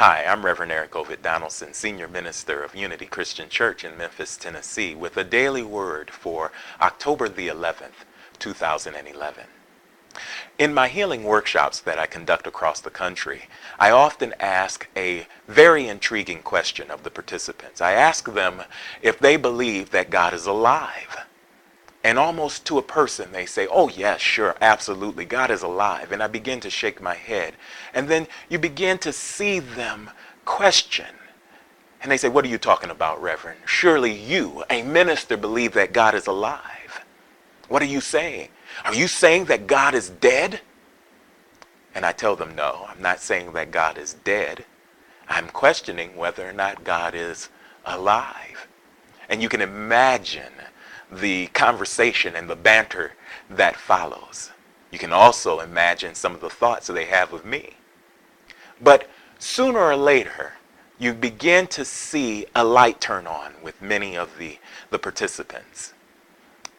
Hi, I'm Reverend Eric Ovid Donaldson, Senior Minister of Unity Christian Church in Memphis, Tennessee, with a daily word for October the 11th, 2011. In my healing workshops that I conduct across the country, I often ask a very intriguing question of the participants. I ask them if they believe that God is alive. And almost to a person, they say, oh, yes, sure, absolutely, God is alive. And I begin to shake my head. And then you begin to see them question. And they say, what are you talking about, Reverend? Surely you, a minister, believe that God is alive. What are you saying? Are you saying that God is dead? And I tell them, no, I'm not saying that God is dead. I'm questioning whether or not God is alive. And you can imagine the conversation and the banter that follows. You can also imagine some of the thoughts that they have of me. But sooner or later, you begin to see a light turn on with many of the participants.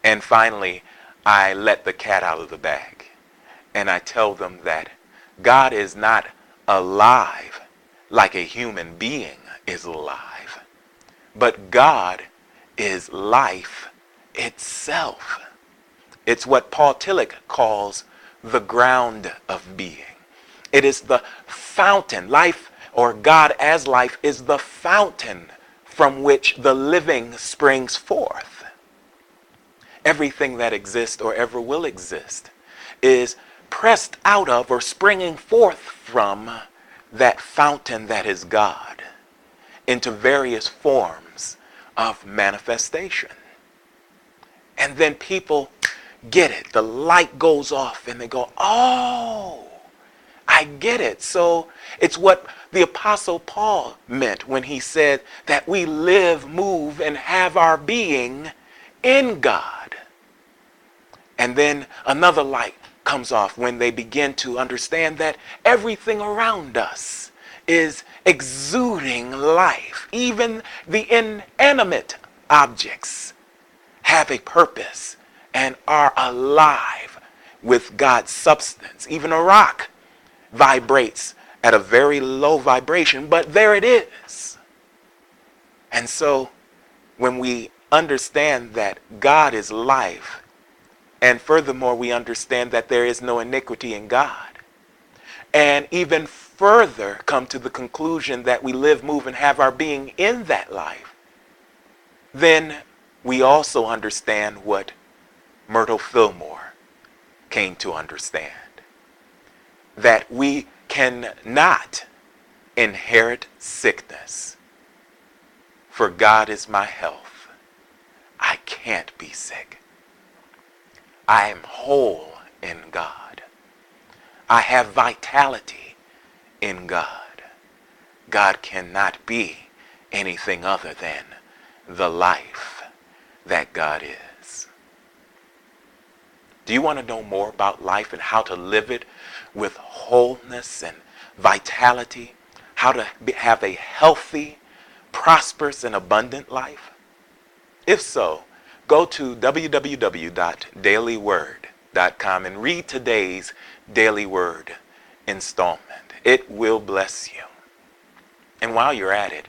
And finally, I let the cat out of the bag. And I tell them that God is not alive like a human being is alive. But God is life itself. It's what Paul Tillich calls the ground of being. It is the fountain. Life, or God as life, is the fountain from which the living springs forth. Everything that exists or ever will exist is pressed out of or springing forth from that fountain that is God into various forms of manifestation. And then people get it. The light goes off and they go, oh, I get it. So it's what the Apostle Paul meant when he said that we live, move, and have our being in God. And then another light comes off when they begin to understand that everything around us is exuding life. Even the inanimate objects have a purpose and are alive with God's substance. Even a rock vibrates at a very low vibration, but there it is. And so when we understand that God is life, and furthermore we understand that there is no iniquity in God, and even further come to the conclusion that we live, move, and have our being in that life, then we also understand what Myrtle Fillmore came to understand. That we cannot inherit sickness. For God is my health. I can't be sick. I am whole in God. I have vitality in God. God cannot be anything other than the life that God is. Do you want to know more about life and how to live it with wholeness and vitality? How to have a healthy, prosperous, and abundant life? If so, go to www.dailyword.com and read today's Daily Word installment. It will bless you. And while you're at it,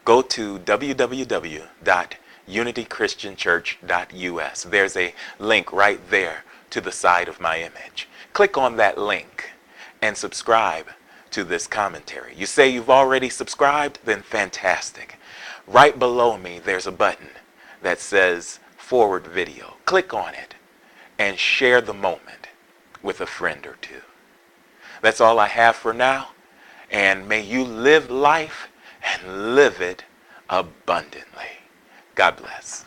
go to www.unitychristianchurch.us. There's a link right there to the side of my image. Click on that link and subscribe to this commentary. You say you've already subscribed? Then fantastic. Right below me, there's a button that says forward video. Click on it and share the moment with a friend or two. That's all I have for now. And may you live life and live it abundantly. God bless.